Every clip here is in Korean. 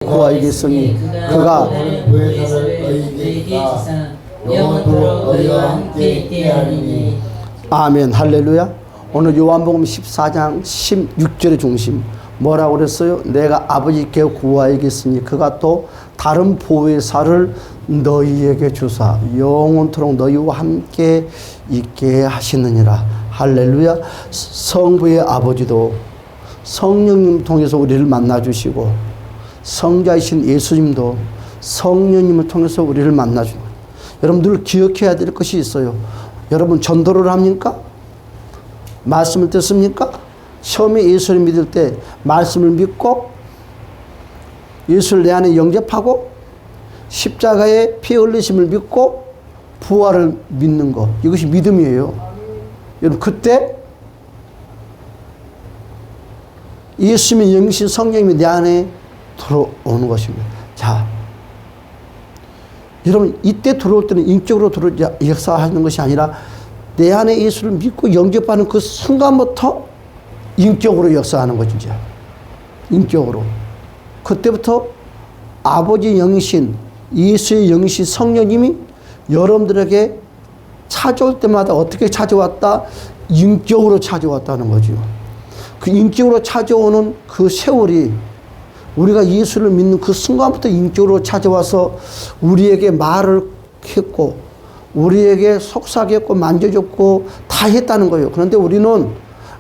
구하겠으니 그가 영원토록 너희와 함께 있게 하리니. 아멘. 할렐루야. 오늘 요한복음 14장 16절의 중심 뭐라고 그랬어요? 내가 아버지께 구하겠으니 그가 또 다른 보혜사를 너희에게 주사 영원토록 너희와 함께 있게 하시느니라. 할렐루야. 성부의 아버지도 성령님 통해서 우리를 만나주시고 성자이신 예수님도 성령님을 통해서 우리를 만나주고, 여러분 늘 기억해야 될 것이 있어요. 여러분 전도를 합니까? 말씀을 듣습니까? 처음에 예수를 믿을 때 말씀을 믿고 예수를 내 안에 영접하고 십자가의 피 흘리심을 믿고 부활을 믿는 것, 이것이 믿음이에요. 여러분 그때 예수님의 영신 성령님이 내 안에 들어오는 것입니다. 자, 여러분 이때 들어올 때는 인격으로 역사하는 것이 아니라 내 안에 예수를 믿고 영접하는 그 순간부터 인격으로 역사하는 거죠. 이제 인격으로. 그때부터 아버지 영신, 예수의 영신 성령님이 여러분들에게 찾아올 때마다 어떻게 찾아왔다? 인격으로 찾아왔다는 거죠. 그 인격으로 찾아오는 그 세월이 우리가 예수를 믿는 그 순간부터 인격으로 찾아와서 우리에게 말을 했고 우리에게 속삭였고 만져줬고 다 했다는 거예요. 그런데 우리는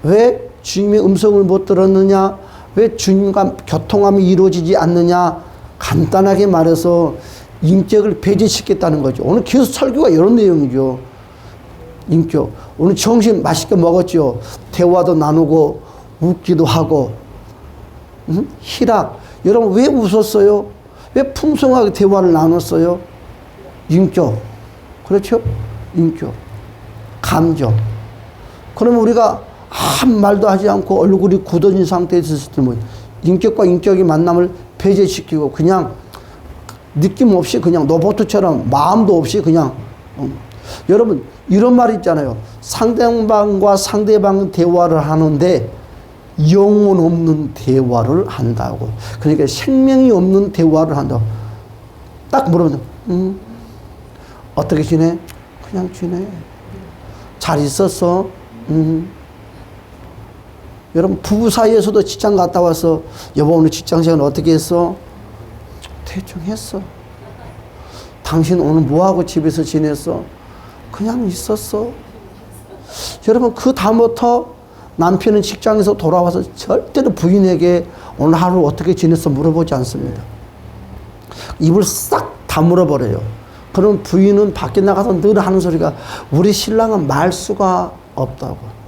왜 주님의 음성을 못 들었느냐? 왜 주님과 교통함이 이루어지지 않느냐? 간단하게 말해서 인격을 배제시켰다는 거죠. 오늘 계속 설교가 이런 내용이죠. 인격. 오늘 점심 맛있게 먹었죠. 대화도 나누고 웃기도 하고 희락. 여러분 왜 웃었어요? 왜 풍성하게 대화를 나눴어요? 인격. 그렇죠? 인격. 감정. 그러면 우리가 아무 말도 하지 않고 얼굴이 굳어진 상태에 있을 때 뭐 인격과 인격의 만남을 배제시키고 그냥 느낌 없이 그냥 로봇처럼 마음도 없이 그냥 여러분 이런 말이 있잖아요. 상대방과 상대방 대화를 하는데 영혼 없는 대화를 한다고. 그러니까 생명이 없는 대화를 한다고. 딱 물으면 어떻게 지내? 그냥 지내. 잘 있었어? 여러분 부부 사이에서도 직장 갔다 와서 여보 오늘 직장 생활 어떻게 했어? 대충 했어. 당신 오늘 뭐하고 집에서 지냈어? 그냥 있었어. 여러분 그 다음부터 남편은 직장에서 돌아와서 절대로 부인에게 오늘 하루 어떻게 지냈어 물어보지 않습니다. 입을 싹 다물어버려요. 그럼 부인은 밖에 나가서 늘 하는 소리가 우리 신랑은 말수가 없다고.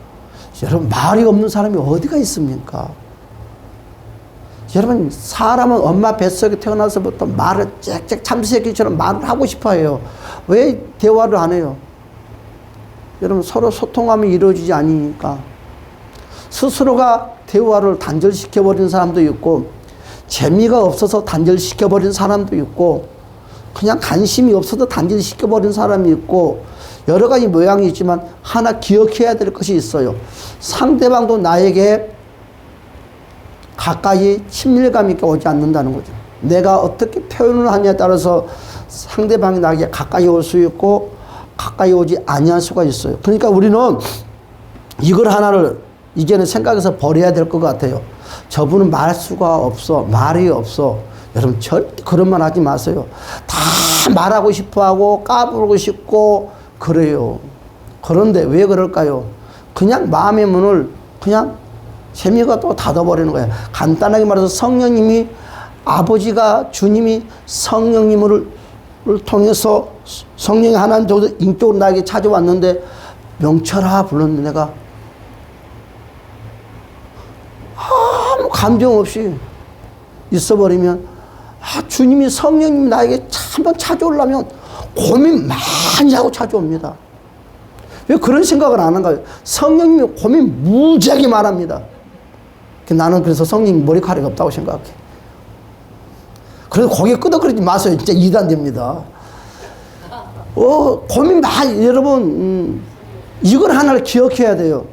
여러분 말이 없는 사람이 어디가 있습니까? 여러분 사람은 엄마 뱃속에 태어나서부터 말을 짹짹 참새끼처럼 말을 하고 싶어 해요. 왜 대화를 안 해요? 여러분 서로 소통함이 이루어지지 않으니까. 스스로가 대화를 단절시켜버린 사람도 있고 재미가 없어서 단절시켜버린 사람도 있고 그냥 관심이 없어서 단절시켜버린 사람이 있고 여러 가지 모양이 있지만 하나 기억해야 될 것이 있어요. 상대방도 나에게 가까이 친밀감 있게 오지 않는다는 거죠. 내가 어떻게 표현을 하냐에 따라서 상대방이 나에게 가까이 올 수 있고 가까이 오지 아니할 수가 있어요. 그러니까 우리는 이걸 하나를 이제는 생각해서 버려야 될 것 같아요. 저분은 말수가 없어. 말이 없어. 여러분 절대 그런 말 하지 마세요. 다 말하고 싶어하고 까부르고 싶고 그래요. 그런데 왜 그럴까요? 그냥 마음의 문을 그냥 재미가 또 닫아버리는 거예요. 간단하게 말해서 성령님이 아버지가 주님이 성령님을 통해서 성령이 하나님 저도 인격으로 나에게 찾아왔는데 명철아 불렀는데 내가 아무 감정 없이 있어버리면 주님이 성령님이 나에게 한번 찾아오려면 고민 많이 하고 찾아옵니다. 왜 그런 생각을 안 한가요? 성령님이 고민 무지하게 말합니다. 나는 그래서 성령님 머리카락이 없다고 생각해. 그래서 거기에 끄덕거리지 마세요. 진짜 이단됩니다. 고민 많이, 여러분, 이걸 하나를 기억해야 돼요.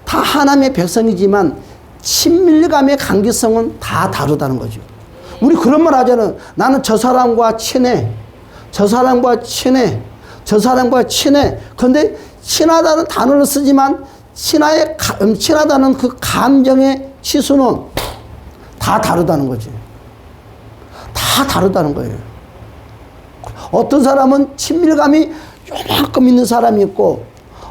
다 하나님의 백성이지만 친밀감의 관계성은 다 다르다는 거죠. 우리 그런 말 하잖아요. 나는 저 사람과 친해. 저 사람과 친해. 저 사람과 친해. 그런데 친하다는 단어를 쓰지만 친하다는 그 감정의 치수는 다 다르다는 거지. 다 다르다는 거예요. 어떤 사람은 친밀감이 요만큼 있는 사람이 있고,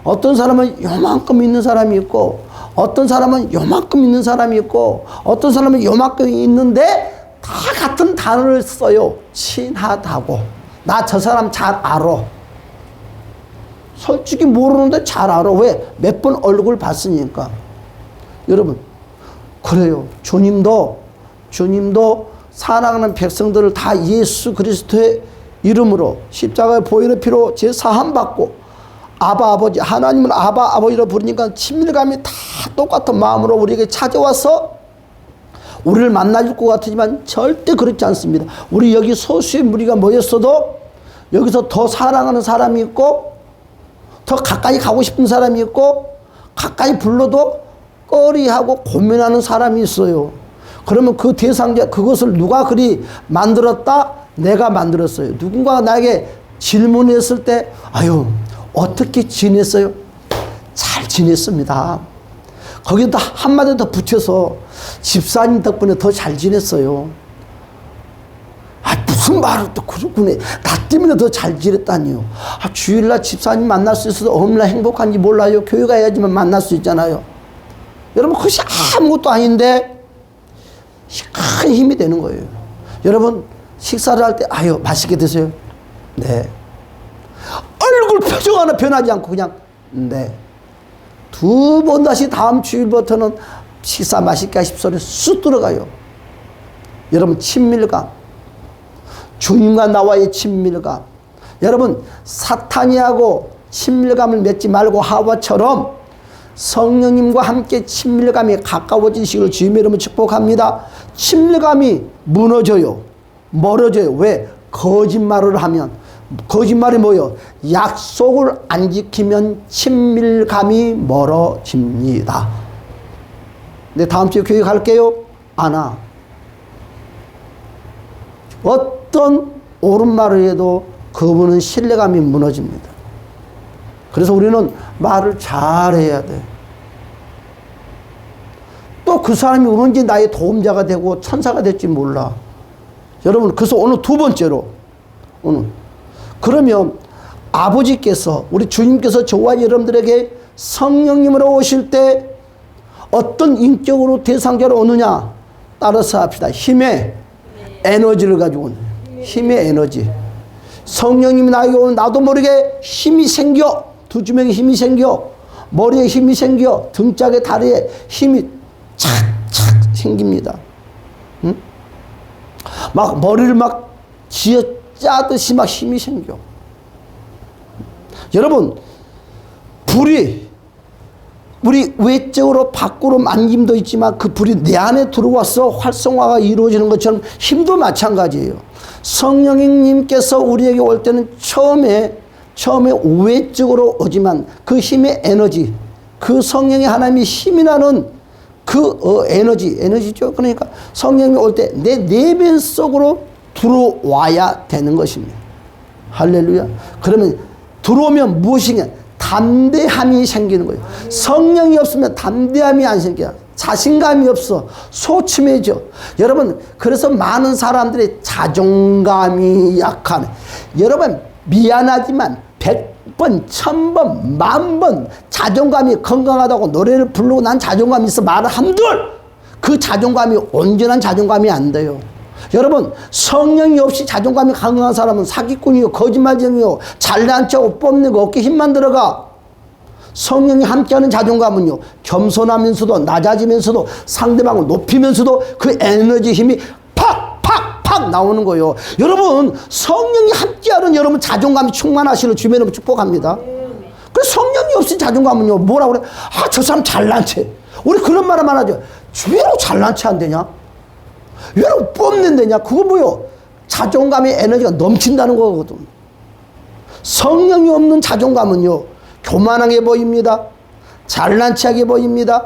어떤 사람은 요만큼 있는 사람이 있고, 어떤 사람은 요만큼 있는 사람이 있고, 어떤 사람은 요만큼 있는데 다 같은 단어를 써요. 친하다고. 나 저 사람 잘 알아. 솔직히 모르는데 잘 알아. 왜? 몇 번 얼굴 봤으니까. 여러분, 그래요. 주님도 사랑하는 백성들을 다 예수 그리스도의 이름으로 십자가의 보혈의 피로 제사함 받고 아바 아버지, 하나님을 아바 아버지로 부르니까 친밀감이 다 똑같은 마음으로 우리에게 찾아와서 우리를 만나줄 것 같지만 절대 그렇지 않습니다. 우리 여기 소수의 무리가 모였어도 여기서 더 사랑하는 사람이 있고, 더 가까이 가고 싶은 사람이 있고, 가까이 불러도 꺼리하고 고민하는 사람이 있어요. 그러면 그 대상자, 그것을 누가 그리 만들었다? 내가 만들었어요. 누군가가 나에게 질문했을 때, 아유, 어떻게 지냈어요? 잘 지냈습니다. 거기다 한마디 더 붙여서 집사님 덕분에 더 잘 지냈어요. 아, 무슨 말을 또 그러구나. 나 때문에 더 잘 지냈다니요. 아, 주일날 집사님 만날 수 있어서 얼마나 행복한지 몰라요. 교회 가야지만 만날 수 있잖아요. 여러분, 그것이 아무것도 아닌데 큰 힘이 되는 거예요. 여러분, 식사를 할 때, 아유, 맛있게 드세요. 네. 얼굴 표정 하나 변하지 않고 그냥, 네. 두 번 다시 다음 주일부터는 식사 맛있게 하십시오. 쑥 들어가요. 여러분, 친밀감. 주님과 나와의 친밀감. 여러분, 사탄이하고 친밀감을 맺지 말고 하와처럼 성령님과 함께 친밀감이 가까워지시길 주님의 이름으로 축복합니다. 친밀감이 무너져요. 멀어져요. 왜? 거짓말을 하면. 거짓말이 뭐예요? 약속을 안 지키면 친밀감이 멀어집니다. 근데 다음 주에 교회 갈게요? 안 와. 어떤 옳은 말을 해도 그분은 신뢰감이 무너집니다. 그래서 우리는 말을 잘해야 돼. 또 그 사람이 언제 나의 도움자가 되고 천사가 될지 몰라. 여러분, 그래서 오늘 두 번째로, 오늘 그러면 아버지께서, 우리 주님께서 저와 여러분들에게 성령님으로 오실 때 어떤 인격으로 대상자로 오느냐 따라서 합시다. 힘의 에너지를 가지고 오는, 힘의 에너지. 성령님이 나에게 오면 나도 모르게 힘이 생겨. 두 주먹에 힘이 생겨. 머리에 힘이 생겨. 등짝에 다리에 힘이 착착 생깁니다. 응? 막 머리를 막 쥐어 짜듯이 막 힘이 생겨. 여러분, 불이 우리 외적으로 밖으로 만짐도 있지만 그 불이 내 안에 들어와서 활성화가 이루어지는 것처럼 힘도 마찬가지예요. 성령님께서 우리에게 올 때는 처음에 외적으로 오지만 그 힘의 에너지, 그 성령의 하나님의 힘이라는 그 에너지죠. 그러니까 성령이 올 때 내 내면 속으로 들어와야 되는 것입니다. 할렐루야. 그러면 들어오면 무엇이냐? 담대함이 생기는 거예요. 성령이 없으면 담대함이 안 생겨요. 자신감이 없어. 소침해져. 여러분, 그래서 많은 사람들이 자존감이 약하네. 여러분, 미안하지만 100번, 1000번, 10,000번 자존감이 건강하다고 노래를 부르고 난 자존감이 있어 말을 한들 그 자존감이 온전한 자존감이 안 돼요. 여러분, 성령이 없이 자존감이 강한 사람은 사기꾼이요, 거짓말쟁이요, 잘난 척하고 뽐내고 어깨 힘만 들어가. 성령이 함께하는 자존감은요, 겸손하면서도 낮아지면서도 상대방을 높이면서도 그 에너지 힘이 팍팍팍 나오는 거예요. 여러분, 성령이 함께하는 여러분 자존감이 충만하시는 주님의 축복합니다. 그래서 성령이 없이 자존감은요, 뭐라고 그래? 아, 저 사람 잘난 체. 우리 그런 말을 하죠. 왜 잘난 체 안 되냐? 왜 뽐낸다냐? 그거 뭐요? 자존감의 에너지가 넘친다는 거거든. 성령이 없는 자존감은요, 교만하게 보입니다. 잘난 체하게 보입니다.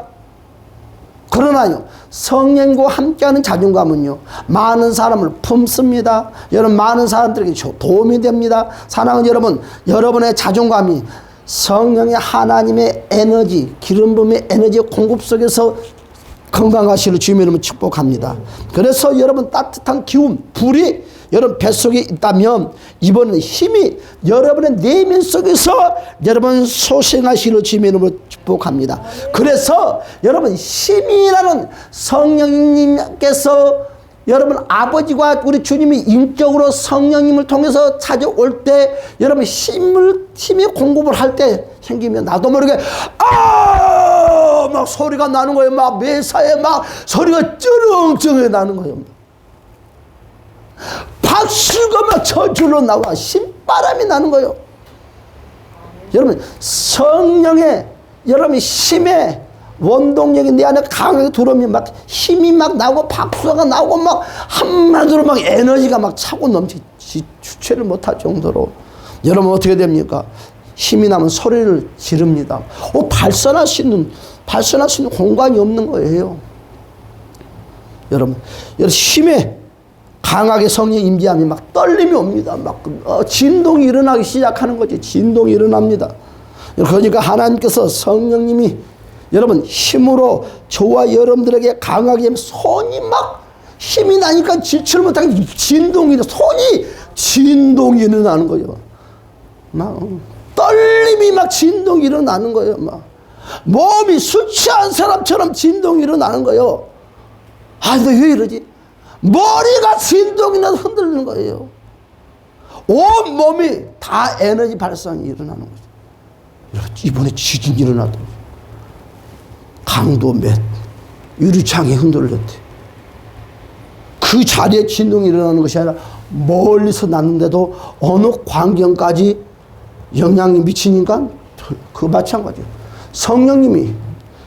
그러나요, 성령과 함께하는 자존감은요, 많은 사람을 품습니다. 여러분, 많은 사람들에게 도움이 됩니다. 사랑하는 여러분, 여러분의 자존감이 성령의 하나님의 에너지, 기름 부음의 에너지 공급 속에서 건강하시를 주님의 이름으로 축복합니다. 그래서 여러분, 따뜻한 기운, 불이 여러분 뱃속에 있다면 이번은 힘이 여러분의 내면 속에서 여러분 소생하시를 주님의 이름으로 축복합니다. 그래서 여러분, 힘이라는 성령님께서 여러분 아버지와 우리 주님이 인격으로 성령님을 통해서 찾아올 때 여러분 힘의 공급을 할 때 생기면 나도 모르게 막 소리가 나는 거예요. 막 매사에 막 소리가 쩌렁쩌렁 나는 거예요. 박수가 막 저절로 나와 신바람이 나는 거예요. 여러분, 성령의 여러분 힘의 원동력이 내 안에 강하게 들어오면 막 힘이 막 나고 박수가 나오고 막 한마디로 막 에너지가 막 차고 넘치 주체를 못할 정도로 여러분 어떻게 됩니까? 힘이 나면 소리를 지릅니다. 발산할 수 있는 공간이 없는 거예요. 여러분 힘에 강하게 성령 임재하면 막 떨림이 옵니다. 막 진동이 일어나기 시작하는 거지. 진동이 일어납니다. 그러니까 하나님께서 성령님이 여러분 힘으로 저와 여러분들에게 강하게 손이 막 힘이 나니까 지치를 못하게 진동이 일어나는 거예요. 막 떨림이 막 진동이 일어나는 거예요. 막 몸이 술 취한 사람처럼 진동이 일어나는 거예요. 너 왜 이러지? 머리가 진동이 나서 흔들리는 거예요. 온 몸이 다 에너지 발산이 일어나는 거죠. 이번에 지진이 일어나더라고요. 강도 몇 유리창이 흔들렸대. 그 자리에 진동이 일어나는 것이 아니라 멀리서 났는데도 어느 광경까지 영향이 미치니까 그 마찬가지예요. 성령님이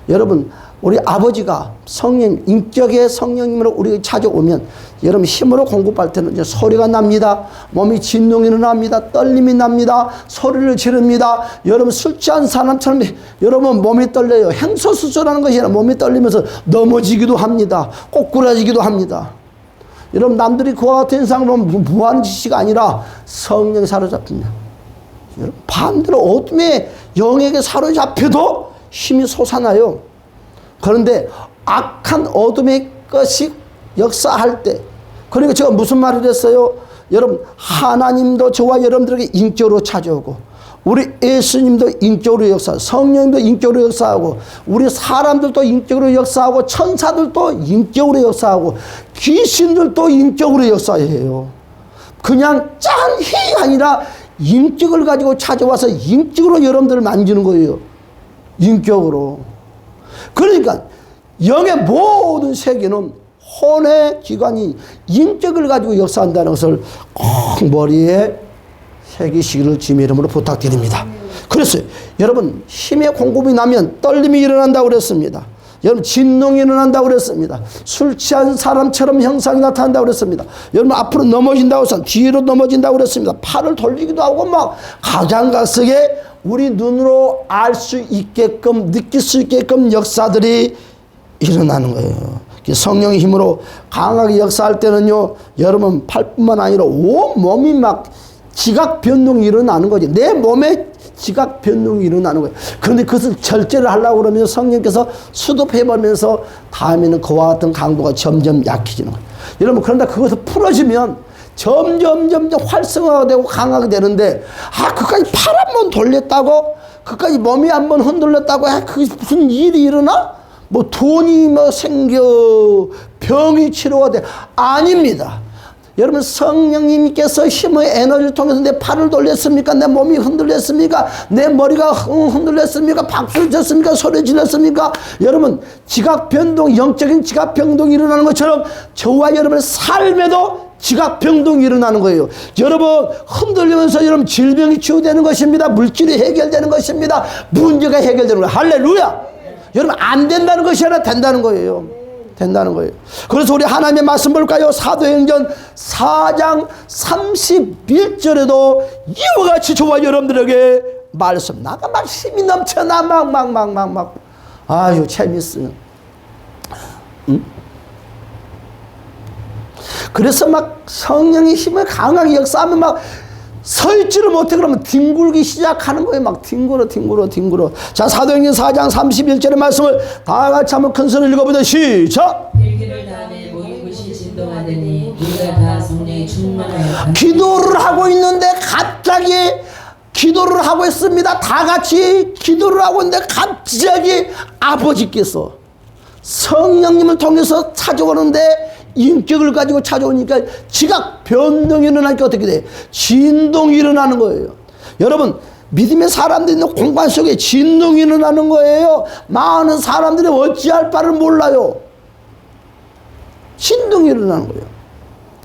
여러분 우리 아버지가 성령 인격의 성령님으로 우리에게 찾아오면 여러분 힘으로 공급할 때는 이제 소리가 납니다. 몸이 진동이 일어납니다. 떨림이 납니다. 소리를 지릅니다. 여러분 술 취한 사람처럼 여러분 몸이 떨려요. 행소수술하는 것이 아니라 몸이 떨리면서 넘어지기도 합니다. 꼬꾸라지기도 합니다. 여러분 남들이 그와 같은 현상으로 무한 짓이 아니라 성령에 사로잡힙니다. 여러분 반대로 어둠의 영에게 사로잡혀도 힘이 솟아나요. 그런데 악한 어둠의 것이 역사할 때, 그러니까 제가 무슨 말을 했어요? 여러분 하나님도 저와 여러분들에게 인격으로 찾아오고 우리 예수님도 인격으로 역사하고 성령님도 인격으로 역사하고 우리 사람들도 인격으로 역사하고 천사들도 인격으로 역사하고 귀신들도 인격으로 역사해요. 그냥 짠히 아니라 인격을 가지고 찾아와서 인격으로 여러분들을 만지는 거예요. 인격으로. 그러니까 영의 모든 세계는 혼의 기관이 인격을 가지고 역사한다는 것을 꼭 머리에 새기시기를 주님의 이름으로 부탁드립니다. 그래서 여러분 힘의 공급이 나면 떨림이 일어난다고 그랬습니다. 여러분 진동이 일어난다고 그랬습니다. 술 취한 사람처럼 형상이 나타난다고 그랬습니다. 여러분 앞으로 넘어진다고 해서 뒤로 넘어진다고 그랬습니다. 팔을 돌리기도 하고 막 가장각색에 우리 눈으로 알 수 있게끔 느낄 수 있게끔 역사들이 일어나는 거예요. 성령의 힘으로 강하게 역사할 때는요 여러분 팔뿐만 아니라 온 몸이 막 지각 변동이 일어나는 거지. 내 몸에 지각 변동이 일어나는 거예요. 그런데 그것을 절제를 하려고 그러면 성령께서 수습해버리면서 다음에는 그와 같은 강도가 점점 약해지는 거예요. 여러분 그런데 그것을 풀어지면 점점 활성화가 되고 강하게 되는데 그까지 팔 한 번 돌렸다고 그까지 몸이 한 번 흔들렸다고 그게 무슨 일이 일어나? 뭐 돈이 생겨 병이 치료가 돼? 아닙니다. 여러분 성령님께서 힘의 에너지를 통해서 내 팔을 돌렸습니까? 내 몸이 흔들렸습니까? 내 머리가 흔들렸습니까? 박수를 쳤습니까? 소리 질렀습니까? 여러분 지각 변동, 영적인 지각 변동이 일어나는 것처럼 저와 여러분의 삶에도 지각 변동이 일어나는 거예요. 여러분 흔들리면서 여러분 질병이 치유되는 것입니다. 물질이 해결되는 것입니다. 문제가 해결되는 거예요. 할렐루야. 여러분 안 된다는 것이 아니라 된다는 거예요. 된다는 거예요. 그래서 우리 하나님의 말씀 볼까요? 사도행전 4장 31절에도 이와 같이 저와 여러분들에게 말씀. 나가 막 힘이 넘쳐. 나 막. 아유 재밌어요. 그래서 막 성령의 힘을 강하게 역사하면 막 서 있지를 못해. 그러면 뒹굴기 시작하는 거예요. 막 뒹굴어. 자, 사도행전 4장 31절의 말씀을 다 같이 한번 큰 소리를 읽어보자. 시작. 일기를 다음에 모인 곳이 진동하더니 우리가 다 성령이 충만하여 기도를 하고 있는데 갑자기 기도를 하고 있습니다. 다 같이 기도를 하고 있는데 갑자기 아버지께서 성령님을 통해서 찾아오는데 인격을 가지고 찾아오니까 지각 변동이 일어나니까 어떻게 돼? 진동이 일어나는 거예요. 여러분, 믿음의 사람들이 있는 공간 속에 진동이 일어나는 거예요. 많은 사람들이 어찌할 바를 몰라요. 진동이 일어나는 거예요.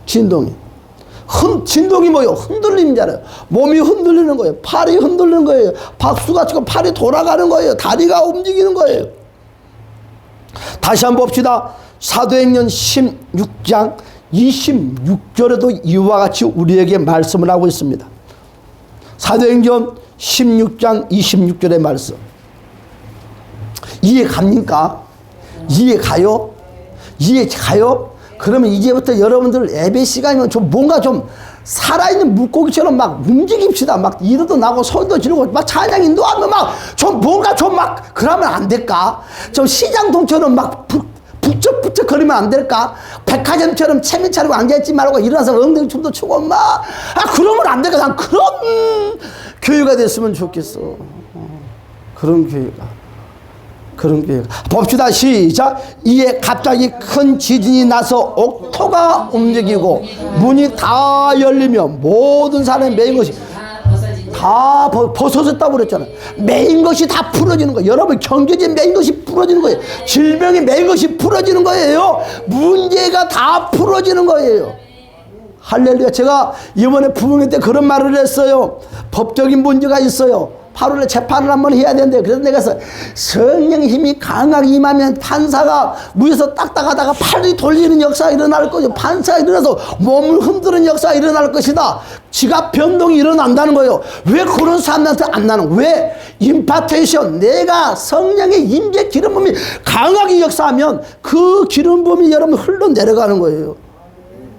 진동이 뭐예요? 흔들림이잖아요. 몸이 흔들리는 거예요. 팔이 흔들리는 거예요. 박수가 치고 팔이 돌아가는 거예요. 다리가 움직이는 거예요. 다시 한번 봅시다. 사도행전 16장 26절에도 이와 같이 우리에게 말씀을 하고 있습니다. 사도행전 16장 26절의 말씀. 이해 갑니까? 이해 가요? 그러면 이제부터 여러분들 예배 시간이면 좀 뭔가 좀 살아있는 물고기처럼 막 움직입시다. 막 이르도 나고 소리도 지르고 막 찬양 인도하면 막 좀 뭔가 좀 막 그러면 안 될까? 좀 시장통처럼 막 북적북적 거리면 안 될까? 백화점처럼 체면 차리고 앉아있지 말고 일어나서 엉덩이 춤도 추고 막 그러면 안 될까? 난 그런 교회가 됐으면 좋겠어. 그런 교회가 봅시다. 시작. 이에 갑자기 큰 지진이 나서 옥토가 움직이고 문이 다 열리며 모든 사람이 메인 것이 다 벗어졌다고 그랬잖아요. 메인 것이 다 풀어지는 거예요. 여러분, 경제적인 메인 것이 풀어지는 거예요. 질병의 메인 것이 풀어지는 거예요. 문제가 다 풀어지는 거예요. 할렐루야. 제가 이번에 부흥회 때 그런 말을 했어요. 법적인 문제가 있어요. 8월에 재판을 한번 해야 되는데, 그래서 내가 성령의 힘이 강하게 임하면 판사가 위에서 딱딱하다가 팔이 돌리는 역사가 일어날 것이고, 판사가 일어나서 몸을 흔드는 역사가 일어날 것이다. 지각 변동이 일어난다는 거예요. 왜 그런 사람한테 안 나는? 왜? 임파테이션, 내가 성령의 임재 기름붐이 강하게 역사하면 그 기름붐이 여러분 흘러내려가는 거예요.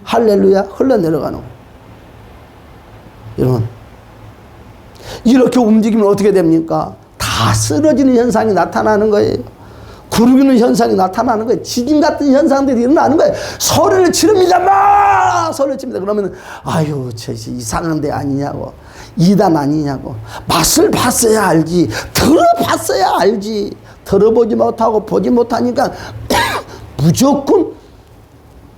할렐루야. 흘러내려가는 거예요. 여러분, 이렇게 움직이면 어떻게 됩니까? 다 쓰러지는 현상이 나타나는 거예요. 구르기는 현상이 나타나는 거예요. 지진 같은 현상들이 일어나는 거예요. 소리를 지릅니다. 막 소리를 칩니다. 그러면 아유, 저 이상한 데 아니냐고, 이단 아니냐고. 맛을 봤어야 알지, 들어봤어야 알지. 들어보지 못하고 보지 못하니까 무조건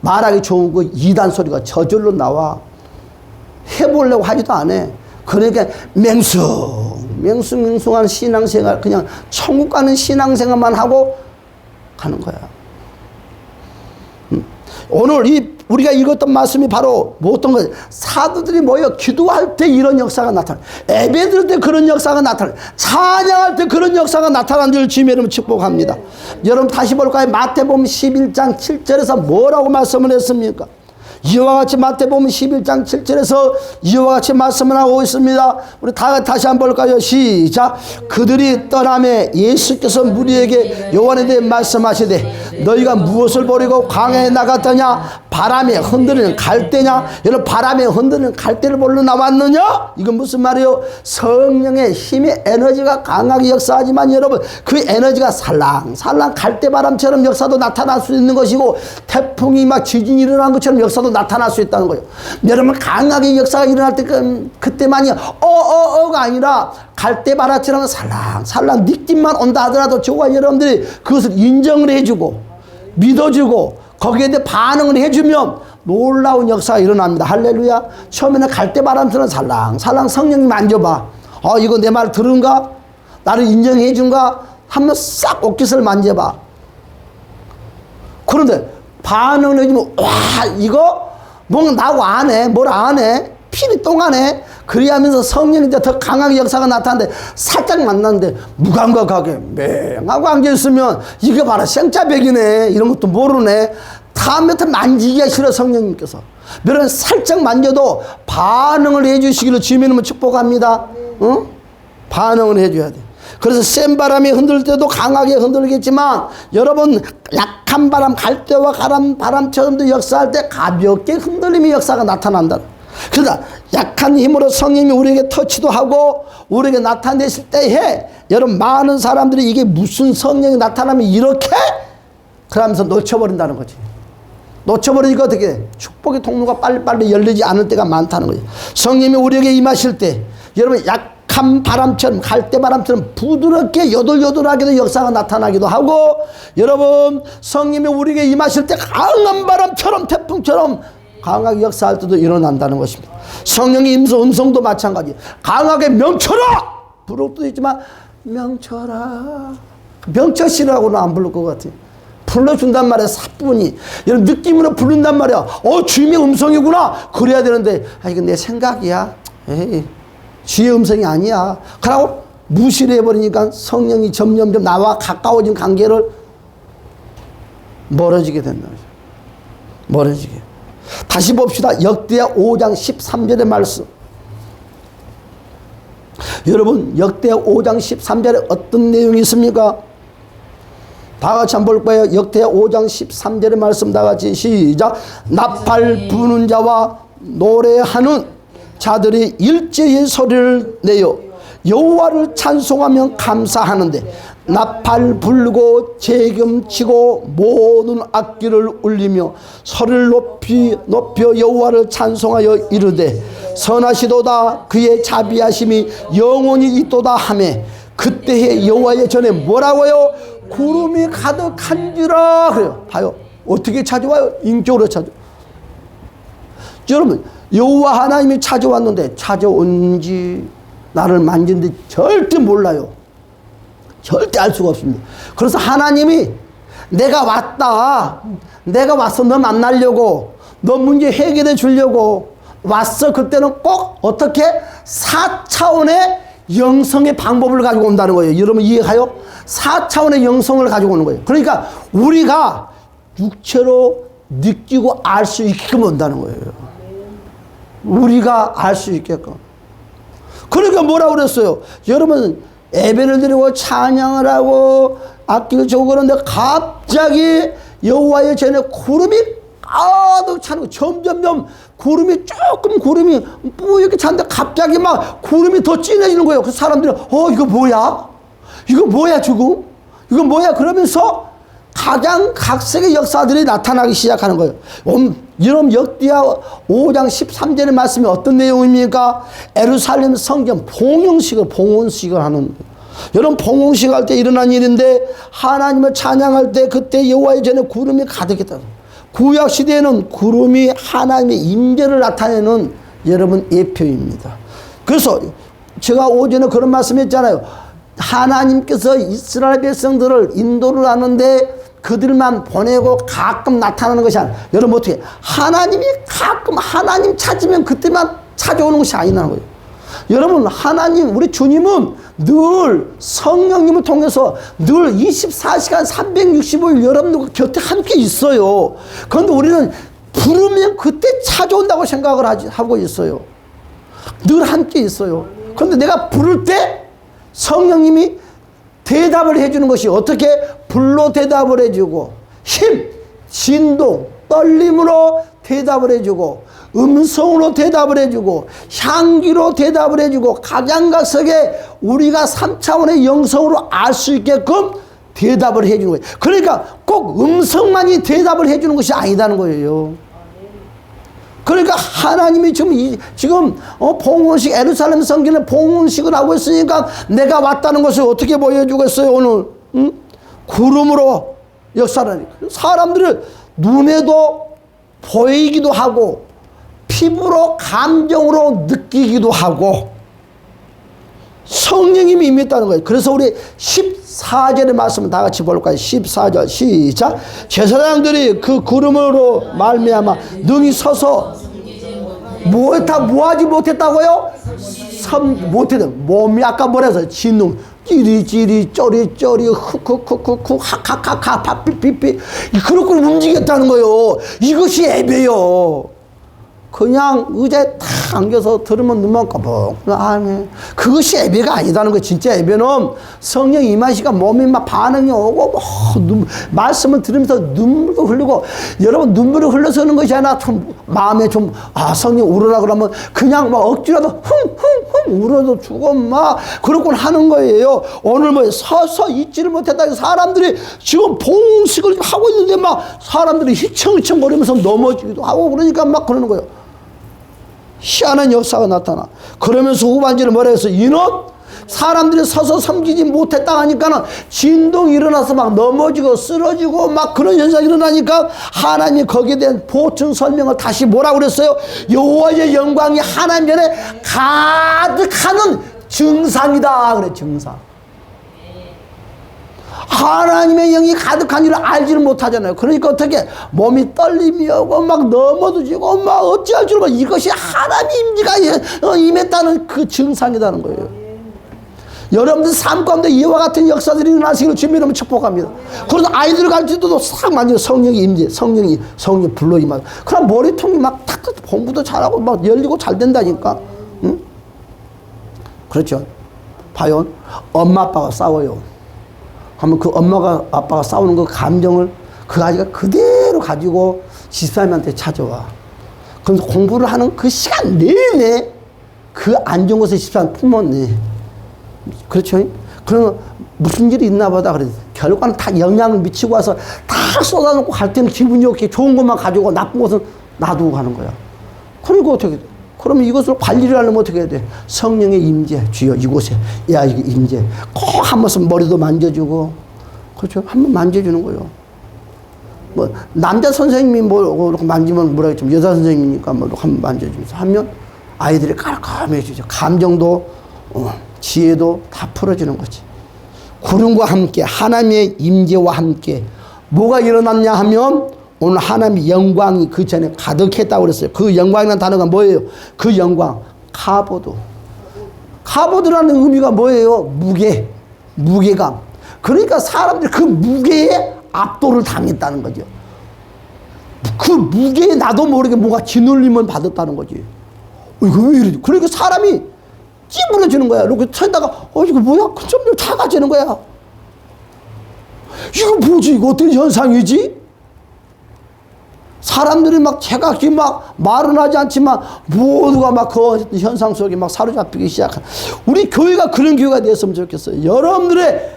말하기 좋은 그 이단 소리가 저절로 나와. 해보려고 하지도 않아. 그러니까 맹숭맹숭한 신앙생활, 그냥 천국 가는 신앙생활만 하고 가는 거야. 오늘 우리가 읽었던 말씀이 바로 뭐 어떤 거예요? 사도들이 모여 기도할 때 이런 역사가 나타나, 예배 드릴 때 그런 역사가 나타나, 찬양할 때 그런 역사가 나타난 줄 주님의 이름으로 축복합니다. 여러분 다시 볼까요? 마태복음 11장 7절에서 뭐라고 말씀을 했습니까? 이와 같이 마태복음 11장 7절에서 이와 같이 말씀을 하고 있습니다. 우리 다시 한번 볼까요? 시작. 그들이 떠나매 예수께서 무리에게 요한에 대해 말씀하시되 너희가 무엇을 버리고 광야에 나갔더냐? 바람에 흔들리는 갈대냐? 여러분, 바람에 흔들리는 갈대를 보러 나왔느냐? 이건 무슨 말이에요? 성령의 힘의 에너지가 강하게 역사하지만 여러분, 그 에너지가 살랑살랑 갈대바람처럼 역사도 나타날 수 있는 것이고, 태풍이 막 지진이 일어난 것처럼 역사도 나타날 수 있다는 거예요. 여러분, 강하게 역사가 일어날 때 그때만이 어가 아니라 갈대바람처럼 살랑살랑 느낌만 온다 하더라도 저와 여러분들이 그것을 인정을 해주고 믿어주고 거기에 대해 반응을 해주면 놀라운 역사가 일어납니다. 할렐루야. 처음에는 갈대바람처럼 살랑살랑 성령이 만져봐. 이거 내 말 들은가? 나를 인정해 준가? 한번 싹 옷깃을 만져봐. 그런데 반응을 해주면 와, 이거 뭔가 나하고 안 해. 뭘 안 해. 필이 똥하네. 그리 하면서 성령이 이제 더 강하게 역사가 나타나는데, 살짝 만났는데 무감각하게 맹하고 앉아있으면 이게 바로 생짜백이네. 이런 것도 모르네. 다음부터 만지기가 싫어. 성령님께서 여러분, 살짝 만져도 반응을 해주시기를 주님의 이름으로 축복합니다. 응? 반응을 해줘야 돼. 그래서 센 바람이 흔들 때도 강하게 흔들겠지만 여러분 약한 바람, 갈대와 바람처럼도 역사할 때 가볍게 흔들림의 역사가 나타난다. 그러나 약한 힘으로 성령이 우리에게 터치도 하고 우리에게 나타내실 때에 여러분 많은 사람들이 이게 무슨 성령이 나타나면 이렇게 그러면서 놓쳐버린다는 거지. 놓쳐버리니까 어떻게 돼? 축복의 통로가 빨리빨리 열리지 않을 때가 많다는 거예요. 성령이 우리에게 임하실 때 여러분 약한 바람처럼 갈대바람처럼 부드럽게 요들요들하게도 역사가 나타나기도 하고 여러분 성령이 우리에게 임하실 때 강한 바람처럼 태풍처럼 강하게 역사할 때도 일어난다는 것입니다. 성령의 음성도 마찬가지. 강하게 명쳐라! 부를 때도 있지만 명쳐라. 명쳐시라고는 안 부를 것 같아요. 불러준단 말이야. 사뿐히 이런 느낌으로 부른단 말이야. 주님의 음성이구나. 그래야 되는데 이건 내 생각이야. 에이, 주의 음성이 아니야. 그러고 무시를 해버리니까 성령이 점점점 나와 가까워진 관계를 멀어지게 된다. 멀어지게. 다시 봅시다. 역대하 5장 13절의 말씀. 여러분 역대하 5장 13절에 어떤 내용이 있습니까? 다 같이 한번 볼 거예요. 역대하 5장 13절의 말씀 다 같이 시작. 나팔 부는 자와 노래하는 자들이 일제히 소리를 내어 여호와를 찬송하며 감사하는데 나팔 불고 재금 치고 모든 악기를 울리며 소리를 높여 여호와를 찬송하여 이르되 선하시도다 그의 자비하심이 영원히 있도다 하매 그때에 여호와의 전에 뭐라고요? 구름이 가득한지라 그래요. 봐요. 어떻게 찾아와요? 인격으로 찾아. 여러분 여호와 하나님이 찾아왔는데 찾아온지 나를 만진지 절대 몰라요. 절대 알 수가 없습니다. 그래서 하나님이 내가 왔다. 내가 와서 너 만나려고 너 문제 해결해 주려고 왔어. 그때는 꼭 어떻게 4차원의 영성의 방법을 가지고 온다는 거예요. 여러분 이해가요? 4차원의 영성을 가지고 오는 거예요. 그러니까 우리가 육체로 느끼고 알 수 있게끔 온다는 거예요. 우리가 알 수 있게끔. 그러니까 뭐라고 그랬어요? 여러분 예배를 드리고 찬양을 하고 악기를 치고 그러는데 갑자기 여호와의 전에 구름이 가득 차는 거. 점점점 구름이 뿌옇게 차는데 갑자기 막 구름이 더 진해지는 거예요. 그 사람들이 이거 뭐야? 이거 뭐야 지금? 이거 뭐야? 그러면서 가장 각색의 역사들이 나타나기 시작하는 거예요. 여러분 역대하 5장 13절의 말씀이 어떤 내용입니까? 예루살렘 성전 봉헌식을 하는 거예요. 여러분 봉헌식 할 때 일어난 일인데 하나님을 찬양할 때 그때 여호와의 전에 구름이 가득했다. 구약 시대에는 구름이 하나님의 임재를 나타내는 여러분 예표입니다. 그래서 제가 오전에 그런 말씀했잖아요. 하나님께서 이스라엘 백성들을 인도를 하는데 그들만 보내고 가끔 나타나는 것이 아니라 여러분 어떻게 하나님이 가끔 하나님 찾으면 그때만 찾아오는 것이 아니라는 거예요. 여러분 하나님 우리 주님은 늘 성령님을 통해서 늘 24시간 365일 여러분들 곁에 함께 있어요. 그런데 우리는 부르면 그때 찾아온다고 생각을 하고 있어요. 늘 함께 있어요. 그런데 내가 부를 때 성령님이 대답을 해주는 것이 어떻게? 불로 대답을 해주고 힘, 진동, 떨림으로 대답을 해주고 음성으로 대답을 해주고 향기로 대답을 해주고 각양각색의 우리가 3차원의 영성으로 알 수 있게끔 대답을 해주는 거예요. 그러니까 꼭 음성만이 대답을 해주는 것이 아니다는 거예요. 그러니까 하나님이 지금 봉헌식 예루살렘 성전에 봉헌식을 하고 있으니까 내가 왔다는 것을 어떻게 보여주겠어요 오늘? 응? 구름으로 역사라니까. 사람들은 눈에도 보이기도 하고 피부로 감정으로 느끼기도 하고 성령님이 임했다는 거예요. 그래서 우리 14절의 말씀을 다 같이 볼까요? 14절 시작. 제사장들이 그 구름으로 말미암아 능히 서서 뭐하지 못했다고요? 못했다. 몸이 아까 뭐라 해서 진동 찌리찌리 쪼리쪼리 흑흑흑흑 하카카카 파삐삐삐 그렇게 움직였다는 거예요. 이것이 예배요. 그냥 의자에 탁 안겨서 들으면 눈만 꺼벅하네. 그것이 예배가 아니다는 거예요. 진짜 예배는 성령 임하시가 몸이 막 반응이 오고 말씀을 들으면서 눈물도 흘리고, 여러분 눈물을 흘려서 하는 것이 아니라 좀 마음에 좀 성령 울으라 그러면 그냥 막 억지라도 흥흥흥 울어도 주고 막 그러곤 하는 거예요. 오늘 뭐 서서 잊지를 못했다. 사람들이 지금 봉식을 하고 있는데 막 사람들이 휘청휘청 거리면서 넘어지기도 하고 그러니까 막 그러는 거예요. 희한한 역사가 나타나. 그러면서 후반절에 뭐라 해서 이는 사람들이 서서 섬기지 못했다 하니까는 진동이 일어나서 막 넘어지고 쓰러지고 막 그런 현상이 일어나니까 하나님이 거기에 대한 보충 설명을 다시 뭐라고 그랬어요? 여호와의 영광이 하나님 전에 가득하는 증상이다 그래. 증상. 하나님의 영이 가득한 줄을 알지를 못하잖아요. 그러니까 어떻게 몸이 떨림이 오고 막 넘어도 지고 막 어찌할 줄 몰라. 이것이 하나님의 임재가 임했다는 그 증상이라는 거예요. 여러분들 삶 가운데 이와 같은 역사들이 일어나시기를 주님의 이름으로 축복합니다. 그래서 아이들 가르치도 싹 만지고 성령의 임재, 성령이 불러 임하고. 그럼 머리통이 막 탁 공부도 잘하고 막 열리고 잘 된다니까. 응? 그렇죠. 봐요. 엄마 아빠가 싸워요. 하면 그 엄마가 아빠가 싸우는 그 감정을 그 아이가 그대로 가지고 집사님한테 찾아와. 그럼 공부를 하는 그 시간 내내 그 안 좋은 것을 집사님 품었네. 그렇죠? 그러면 무슨 일이 있나 보다. 그래. 결과는 다 영향을 미치고 와서 다 쏟아놓고 갈 때는 기분 좋게 좋은 것만 가지고 나쁜 것은 놔두고 가는 거야. 그리고 어떻게 돼? 그러면 이것을 관리를 하려면 어떻게 해야 돼? 성령의 임재, 주여 이곳에, 야, 이게 임재. 꼭 한 번씩 머리도 만져주고, 그렇죠? 한 번 만져주는 거예요. 뭐, 남자 선생님이 뭐, 이렇게 만지면 뭐라 했지만, 여자 선생님이니까 뭐, 한 번 만져주면서 하면 아이들이 깔끔해지죠. 감정도, 지혜도 다 풀어지는 거지. 구름과 함께, 하나님의 임재와 함께, 뭐가 일어났냐 하면, 오늘 하나님의 영광이 그 전에 가득했다고 그랬어요. 그 영광이라는 단어가 뭐예요? 그 영광, 카보드. 카보드라는 의미가 뭐예요? 무게, 무게감. 그러니까 사람들이 그 무게에 압도를 당했다는 거죠. 그 무게에 나도 모르게 뭔가 짓눌림을 받았다는 거지. 이거 왜 이러지? 그러니까 사람이 찌부러지는 거야. 이렇게 서다가 이거 뭐야? 점점 작아지는 거야. 이거 뭐지? 이거 어떤 현상이지? 사람들이 막 제각기 막 말은 하지 않지만 모두가 막 그 현상 속에 막 사로잡히기 시작한. 우리 교회가 그런 교회가 되었으면 좋겠어요. 여러분들의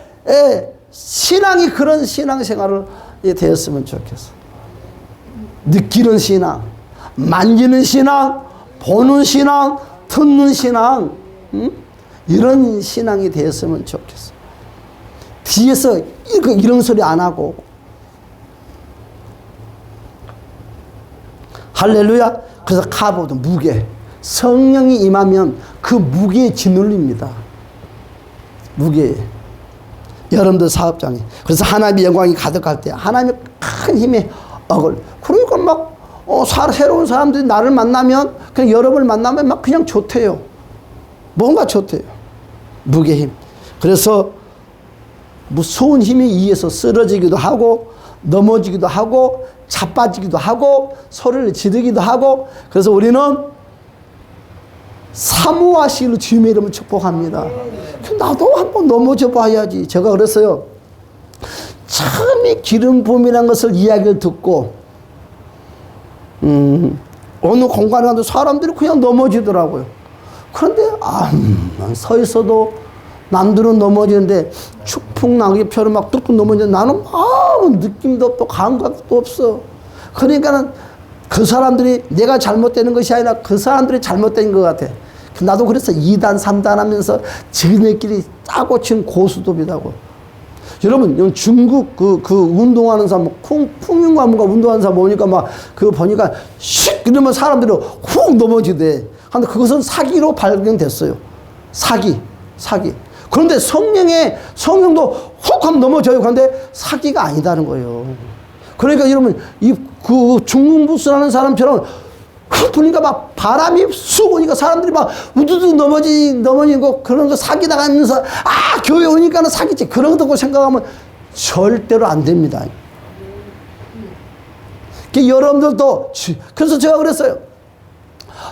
신앙이 그런 신앙생활을 되었으면 좋겠어요. 느끼는 신앙, 만지는 신앙, 보는 신앙, 듣는 신앙, 이런 신앙이 되었으면 좋겠어요. 뒤에서 이런 소리 안 하고. 할렐루야. 그래서 카보드, 무게. 성령이 임하면 그 무게에 짓눌립니다. 무게에. 여러분들 사업장에. 그래서 하나님의 영광이 가득할 때 하나님의 큰 힘에 그러니까 막 새로운 사람들이 나를 만나면, 그냥 여러분을 만나면 막 그냥 좋대요. 뭔가 좋대요. 무게 힘. 그래서 무서운 힘에 의해서 쓰러지기도 하고 넘어지기도 하고 자빠지기도 하고 소리를 지르기도 하고. 그래서 우리는 사모하시기를 주님의 이름을 축복합니다. 나도 한번 넘어져 봐야지. 제가 그랬어요. 처음에 기름 부음이라는 것을 이야기를 듣고 어느 공간에 가도 사람들이 그냥 넘어지더라고요. 그런데 서 있어도 남들은 넘어지는데 축풍 낙엽처럼 막 뚝뚝 넘어지는데 나는 아무 느낌도 없고 감각도 없어. 그러니까는 그 사람들이 내가 잘못되는 것이 아니라 그 사람들이 잘못된 것 같아. 나도 그래서 2단 3단 하면서 지네끼리 짜고 친 고수톱이라고. 여러분 중국 그 운동하는 사람 풍민과 뭔가 운동하는 사람 보니까 막 그거 보니까 슉 이러면 사람들이 훅 넘어지대. 근데 그것은 사기로 발견됐어요. 사기. 그런데 성령도 훅 하면 넘어져요. 그런데 사기가 아니다는 거예요. 그러니까 여러분 그 중문부스라는 사람처럼 훅 부니까 막 바람이 쑥 오니까 사람들이 막 우두두 넘어지고 그런 거 사기당하면서 교회 오니까는 사기지. 그런 거 듣고 생각하면 절대로 안 됩니다. 여러분들도 그래서 제가 그랬어요.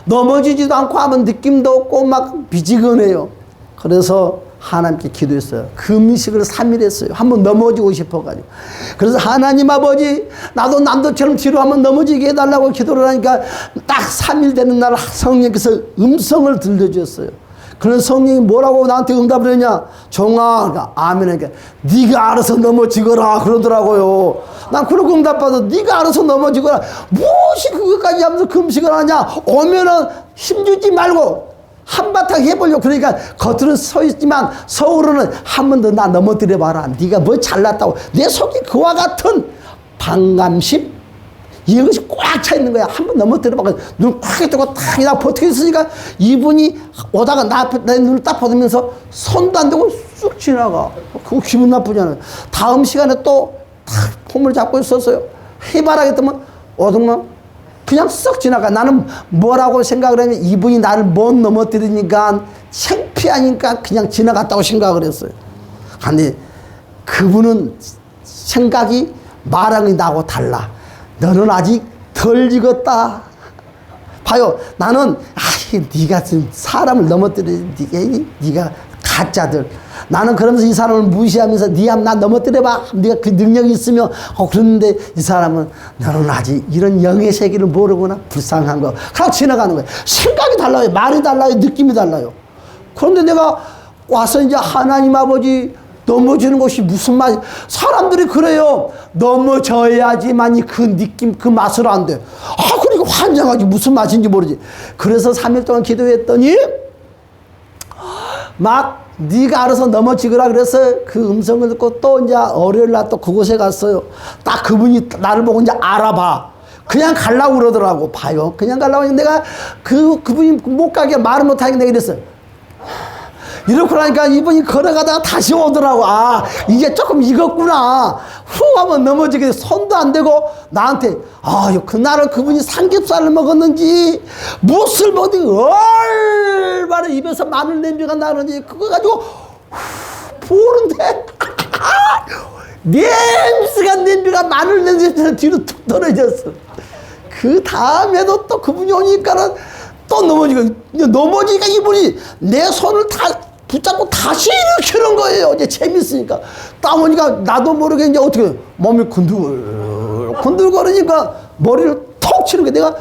넘어지지도 않고 하면 느낌도 없고 막 미지근해요. 그래서 하나님께 기도했어요. 금식을 3일 했어요. 한번 넘어지고 싶어가지고. 그래서 하나님 아버지, 나도 남도처럼 뒤로 한번 넘어지게 해달라고 기도를 하니까 딱 3일 되는 날 성령께서 음성을 들려주셨어요. 그런 성령이 뭐라고 나한테 응답을 했냐? 종아, 그러니까 아멘. 그러니까 네가 알아서 넘어지거라 그러더라고요. 난 그렇게 응답받아. 네가 알아서 넘어지거라. 무엇이 그것까지 하면서 금식을 하냐? 오면은 힘주지 말고 한바탕 해보려고. 그러니까 겉으로는 서 있지만 속으로는 한 번 더 나 넘어뜨려 봐라. 네가 뭐 잘났다고. 내 속이 그와 같은 반감심 이것이 꽉 차 있는 거야. 한 번 넘어뜨려 봐. 눈 크게 뜨고 탁 나 버티고 있으니까 이분이 오다가 내 눈을 딱 보면서 손도 안 대고 쑥 지나가. 그거 기분 나쁘잖아요. 다음 시간에 또 탁 폼을 잡고 있었어요. 해봐라 했더만 오더만 그냥 썩 지나가. 나는 뭐라고 생각을 하면 이분이 나를 못 넘어뜨리니까 창피하니까 그냥 지나갔다고 생각을 했어요. 근데 그분은 생각이 말하는 나하고 달라. 너는 아직 덜 익었다. 봐요. 나는 네가 지금 사람을 넘어뜨리니 네가 가짜들. 나는 그러면서 이 사람을 무시하면서 네 한번 나 넘어뜨려봐. 네가 그 능력이 있으면 그런데 이 사람은 너는 아직 이런 영의 세계를 모르구나. 불쌍한 거. 그렇게 지나가는 거예요. 생각이 달라요. 말이 달라요. 느낌이 달라요. 그런데 내가 와서 이제 하나님 아버지 넘어지는 것이 무슨 맛이. 사람들이 그래요. 넘어져야지만이 그 느낌 그 맛을 안 돼. 그러니까 환장하지. 무슨 맛인지 모르지. 그래서 3일 동안 기도했더니 막 네가 알아서 넘어지거라 그래서 그 음성을 듣고 또 이제 월요일 날 또 그곳에 갔어요. 딱 그분이 나를 보고 이제 알아봐. 그냥 가려고 그러더라고. 봐요. 그냥 가려고 하니까 내가 그분이 못 가게 말을 못 하니까 내가 이랬어요. 이렇게 하니까 이분이 걸어가다가 다시 오더라고. 이게 조금 익었구나. 후 하면 넘어지게 돼. 손도 안 대고 나한테 그날은 그분이 삼겹살을 먹었는지 무엇을 먹는지 얼마나 입에서 마늘 냄새가 나는지 그거 가지고 보는데 냄새가 마늘 냄새가 뒤로 툭 떨어졌어. 그 다음에도 또 그분이 오니까는 또 넘어지니까 이분이 내 손을 다 붙잡고 다시 일으키는 거예요. 이제 재밌으니까. 딱 오니까 나도 모르게 이제 어떻게 몸이 군들거리니까 머리를 톡 치는 게 내가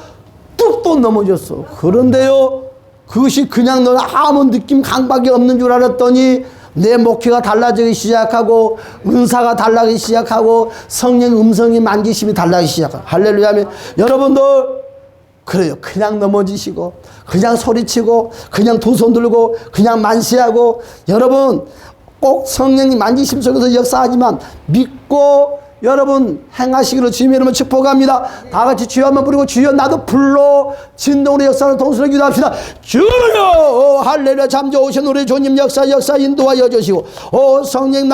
뚝 또 넘어졌어. 그런데요, 그것이 그냥 너는 아무 느낌 강박이 없는 줄 알았더니 내 목회가 달라지기 시작하고 은사가 달라지기 시작하고 성령 음성이 만지심이 달라지기 시작하고. 할렐루야. 여러분들 그래요. 그냥 넘어지시고 그냥 소리치고 그냥 두 손 들고 그냥 만시하고 여러분 꼭 성령님 만지심 속에서 역사하지만 믿고 여러분 행하시기를 주님 이름으로 축복합니다. 다 같이 주여 한번 부르고 주여 나도 불러 진동으로 역사하는 동수를 기도합시다. 주여 할렐루야. 잠재 오신 우리 주님 역사 인도하여 주시고 성령